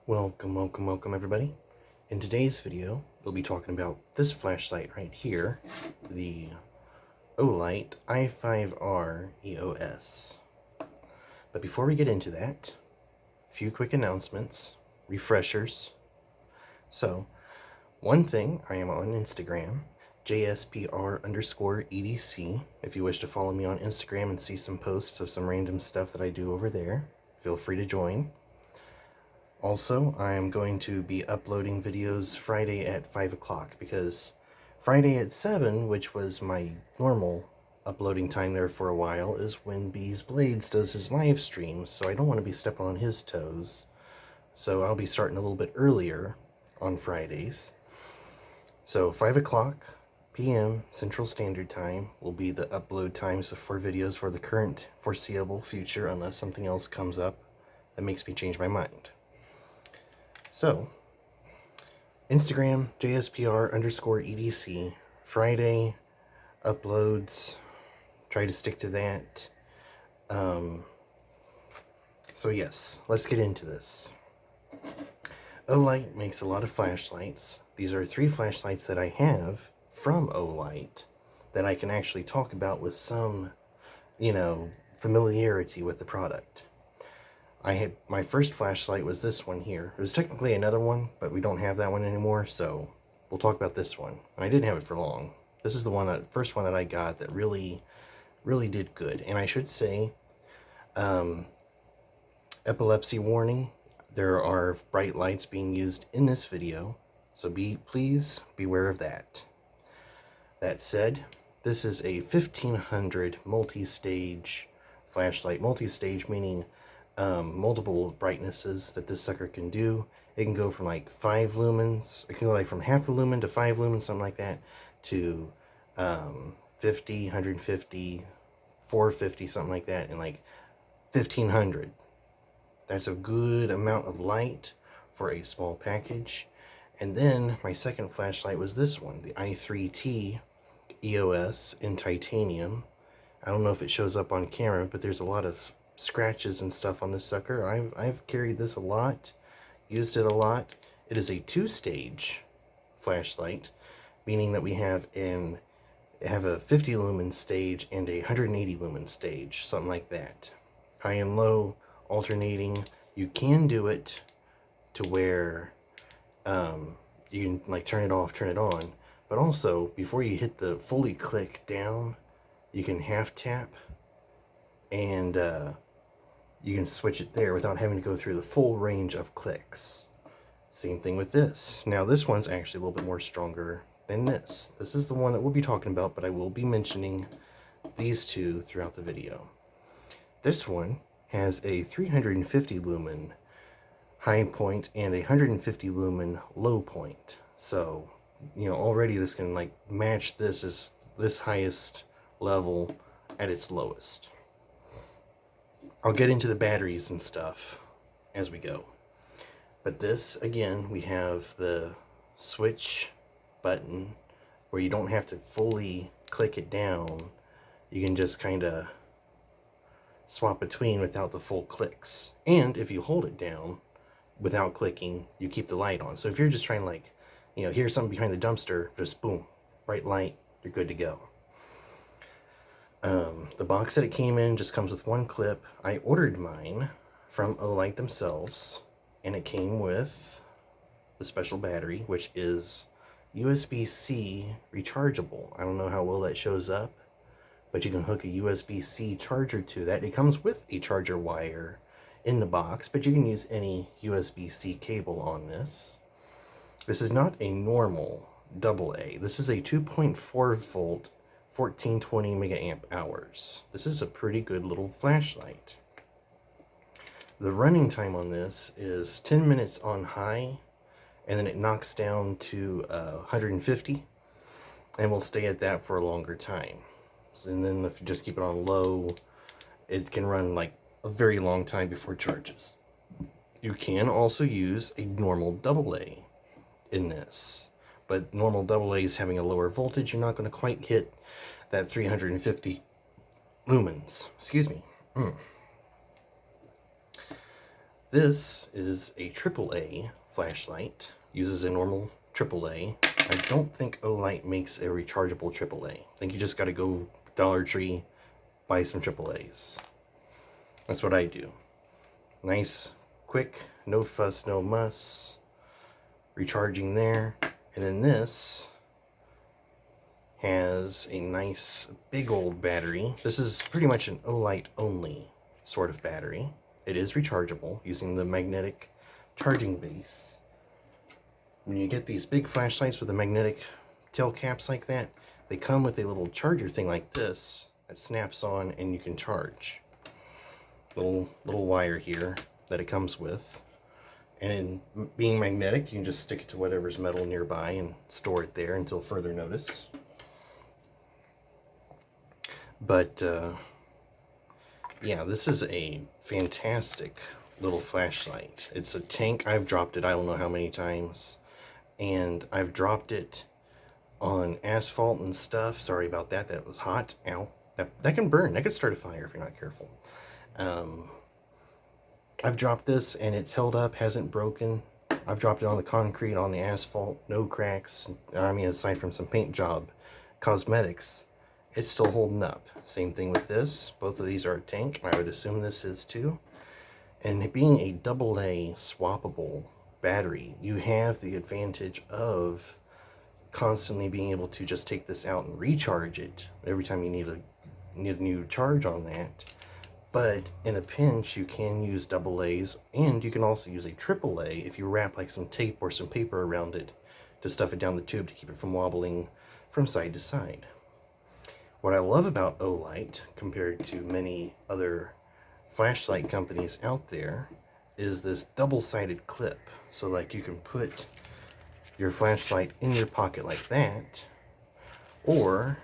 Welcome everybody. In today's video, we'll be talking about this flashlight right here, the Olight I5R Eos. But before we get into that, a few quick announcements, refreshers. So, one thing, I am on Instagram, JSPR_EDC. If you wish to follow me on Instagram and see some posts of some random stuff that I do over there, feel free to join. Also, I am going to be uploading videos Friday at 5 o'clock because Friday at 7, which was my normal uploading time there for a while, is when Bees Blades does his live streams, so I don't want to be stepping on his toes. So I'll be starting a little bit earlier on Fridays. So 5 o'clock p.m. Central Standard Time will be the upload times for videos for the current foreseeable future, unless something else comes up that makes me change my mind. So, Instagram, JSPR_EDC, Friday, uploads, try to stick to that. So yes, let's get into this. Olight makes a lot of flashlights. These are 3 flashlights that I have from Olight that I can actually talk about with some, familiarity with the product. My first flashlight was this one here. It was technically another one, but we don't have that one anymore, so we'll talk about this one. And I didn't have it for long. This is the first one that I got that really did good. And I should say, epilepsy warning, there are bright lights being used in this video, so please beware of that. That said, this is a 1500 multi-stage flashlight. Multi-stage meaning multiple brightnesses that this sucker can do. It can go from like 5 lumens, it can go like from half a lumen to 5 lumens, something like that, to 50, 150, 450, something like that, and like 1500. That's a good amount of light for a small package. And then my second flashlight was this one, the i3 EOS in titanium. I don't know if it shows up on camera, but there's a lot of scratches and stuff on this sucker. I've carried this a lot, used it a lot. It is a 2-stage flashlight, meaning that we have a 50 lumen stage and a 180 lumen stage, something like that. High and low, alternating. You can do it to where you can like turn it off, turn it on, but also before you hit the fully click down, you can half tap and you can switch it there without having to go through the full range of clicks. Same thing with this. Now this one's actually a little bit more stronger than this. This is the one that we'll be talking about, but I will be mentioning these two throughout the video. This one has a 350 lumen high point and a 150 lumen low point. So, already this can like match this highest level at its lowest. I'll get into the batteries and stuff as we go. But this, again, we have the switch button where you don't have to fully click it down. You can just kind of swap between without the full clicks. And if you hold it down without clicking, you keep the light on. So if you're just trying like, hear something behind the dumpster, just boom, bright light, you're good to go. The box that it came in just comes with one clip. I ordered mine from Olight themselves, and it came with the special battery, which is USB-C rechargeable. I don't know how well that shows up, but you can hook a USB-C charger to that. It comes with a charger wire in the box, but you can use any USB-C cable on this. This is not a normal AA. This is a 2.4 volt 1420 megaamp hours. This is a pretty good little flashlight. The running time on this is 10 minutes on high, and then it knocks down to 150, and will stay at that for a longer time. And then if you just keep it on low, it can run like a very long time before it charges. You can also use a normal AA in this, but normal AA is having a lower voltage. You're not going to quite hit that 350 lumens. Excuse me. This is a AAA flashlight, uses a normal AAA. I don't think Olight makes a rechargeable AAA. I think you just got to go Dollar Tree, buy some AAAs. That's what I do. Nice, quick, no fuss, no muss. Recharging there. And then this has a nice big old battery. This is pretty much an Olight only sort of battery. It is rechargeable using the magnetic charging base. When you get these big flashlights with the magnetic tail caps like that, they come with a little charger thing like this that snaps on and you can charge. Little wire here that it comes with. And being magnetic, you can just stick it to whatever's metal nearby and store it there until further notice. But yeah, this is a fantastic little flashlight. It's a tank. I've dropped it I don't know how many times, and I've dropped it on asphalt and stuff. Sorry about that. That was hot. Ow. That can burn. That could start a fire if you're not careful. I've dropped this and it's held up, hasn't broken. I've dropped it on the concrete, on the asphalt, no cracks. I mean, aside from some paint job cosmetics, it's still holding up. Same thing with this. Both of these are a tank. I would assume this is too. And being a AA swappable battery, you have the advantage of constantly being able to just take this out and recharge it every time you need a new charge on that. But in a pinch, you can use AA's, and you can also use a AAA if you wrap like some tape or some paper around it to stuff it down the tube to keep it from wobbling from side to side. What I love about Olight, compared to many other flashlight companies out there, is this double-sided clip. So like you can put your flashlight in your pocket like that, or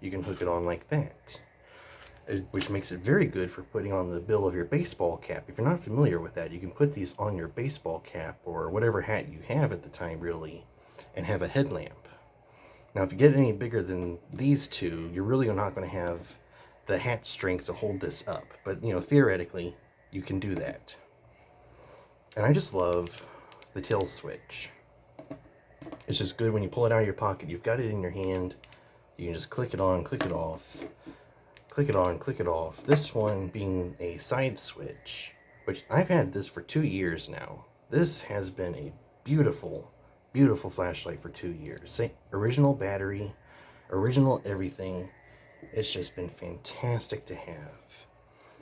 you can hook it on like that, which makes it very good for putting on the bill of your baseball cap. If you're not familiar with that, you can put these on your baseball cap or whatever hat you have at the time, really, and have a headlamp. Now, if you get any bigger than these two, you're really not going to have the hat strength to hold this up. But, you know, theoretically, you can do that. And I just love the tail switch. It's just good when you pull it out of your pocket. You've got it in your hand. You can just click it on, click it off. Click it on, click it off. This one being a side switch, which I've had this for 2 years now. This has been a beautiful, beautiful flashlight for 2 years. Same, original battery, original everything. It's just been fantastic to have.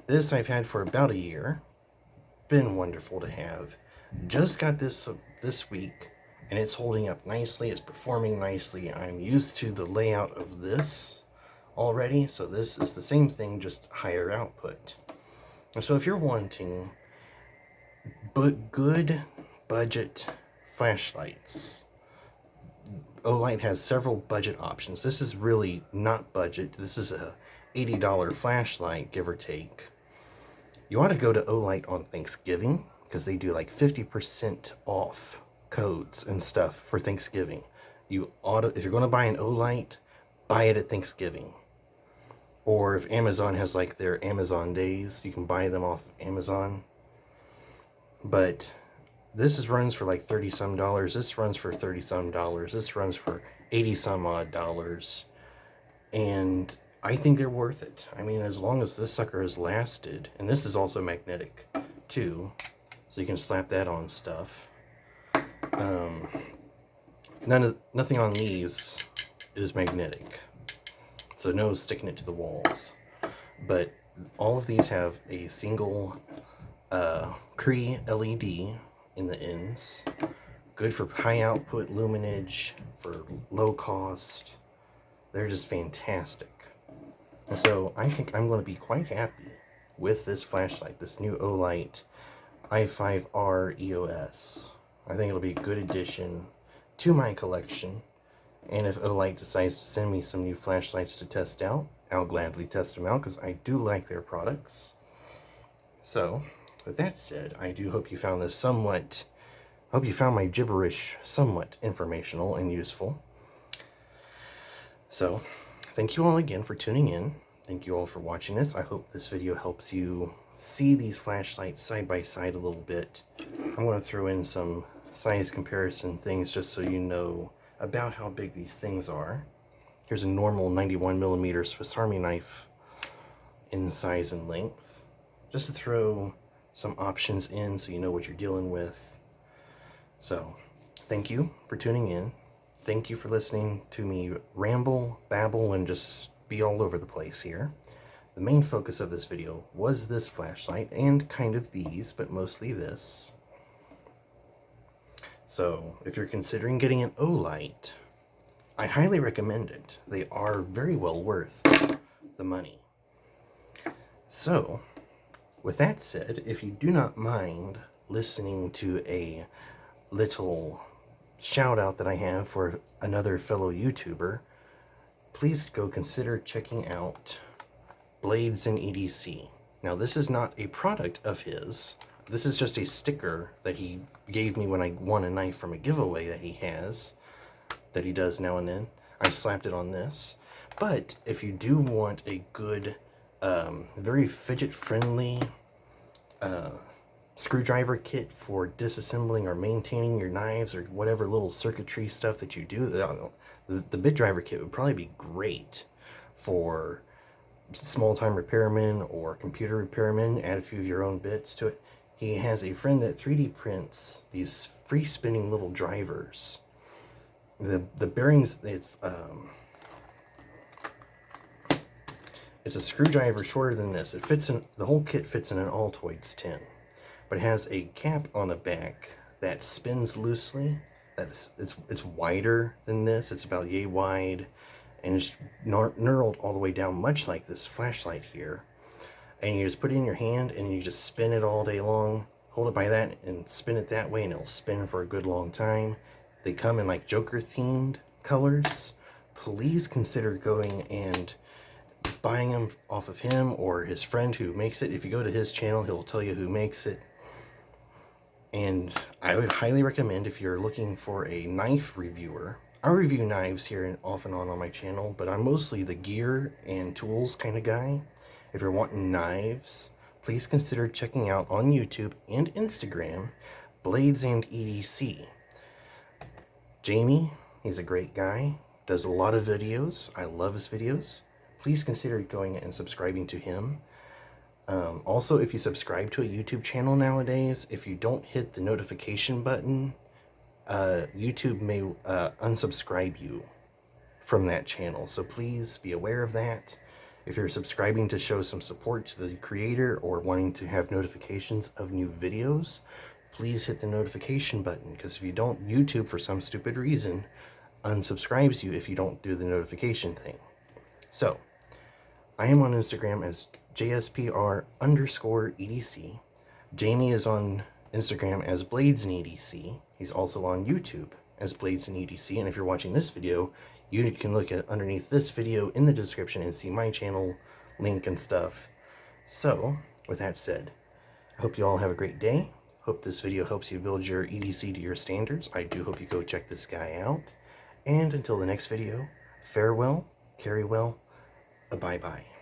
This I've had for about a year. Been wonderful to have. Just got this week, and it's holding up nicely. It's performing nicely. I'm used to the layout of this already, so this is the same thing, just higher output. And so if you're wanting good budget flashlights, Olight has several budget options. This is really not budget. This is a $80 flashlight, give or take. You ought to go to Olight on Thanksgiving, because they do like 50% off codes and stuff for Thanksgiving. You ought to, if you're going to buy an Olight, buy it at Thanksgiving. Or if Amazon has like their Amazon days, you can buy them off of Amazon. But this runs for like $30 some. This runs for $30 some. This runs for $80 some odd. And I think they're worth it. I mean, as long as this sucker has lasted, and this is also magnetic too, so you can slap that on stuff. Nothing on these is magnetic. So no sticking it to the walls. But all of these have a single Cree LED in the ends. Good for high output luminage, for low cost. They're just fantastic. And so I think I'm going to be quite happy with this flashlight, this new Olight I5R Eos. I think it'll be a good addition to my collection. And if Olight decides to send me some new flashlights to test out, I'll gladly test them out because I do like their products. So, with that said, I do hope you found this hope you found my gibberish somewhat informational and useful. So, thank you all again for tuning in. Thank you all for watching this. I hope this video helps you see these flashlights side by side a little bit, I'm going to throw in some size comparison things just so you know about how big these things are. Here's a normal 91mm Swiss Army knife in size and length, just to throw some options in so you know what you're dealing with. So, thank you for tuning in. Thank you for listening to me ramble, babble, and just be all over the place here. The main focus of this video was this flashlight, and kind of these, but mostly this. So, if you're considering getting an Olight, I highly recommend it. They are very well worth the money. So, with that said, if you do not mind listening to a little shout out that I have for another fellow YouTuber, please go consider checking out Blades in EDC. Now, this is not a product of his. This is just a sticker that he gave me when I won a knife from a giveaway that he has, that he does now and then. I slapped it on this. But if you do want a good, very fidget-friendly screwdriver kit for disassembling or maintaining your knives or whatever little circuitry stuff that you do, the bit driver kit would probably be great for small-time repairmen or computer repairmen. Add a few of your own bits to it. He has a friend that 3D prints these free-spinning little drivers. The bearings, it's a screwdriver shorter than this. It fits in, the whole kit fits in an Altoids tin, but it has a cap on the back that spins loosely. It's wider than this. It's about yay wide, and it's knurled all the way down, much like this flashlight here. And you just put it in your hand and you just spin it all day long. Hold it by that and spin it that way, and it'll spin for a good long time. They come in like Joker themed colors. Please consider going and buying them off of him or his friend who makes it. If you go to his channel, he'll tell you who makes it. And I would highly recommend, if you're looking for a knife reviewer, I review knives here off and on my channel, but I'm mostly the gear and tools kind of guy. If you're wanting knives, please consider checking out on YouTube and Instagram, Blades and EDC. Jamie, he's a great guy, does a lot of videos. I love his videos. Please consider going and subscribing to him. Also, if you subscribe to a YouTube channel nowadays, if you don't hit the notification button, YouTube may unsubscribe you from that channel. So please be aware of that. If you're subscribing to show some support to the creator or wanting to have notifications of new videos, please hit the notification button, because if you don't, YouTube, for some stupid reason, unsubscribes you if you don't do the notification thing. So, I am on Instagram as JSPR_EDC. Jamie is on Instagram as Blades in EDC. He's also on YouTube as Blades in EDC. And if you're watching this video, you can look at underneath this video in the description and see my channel link and stuff. So, with that said, I hope you all have a great day. Hope this video helps you build your EDC to your standards. I do hope you go check this guy out. And until the next video, farewell, carry well, bye-bye.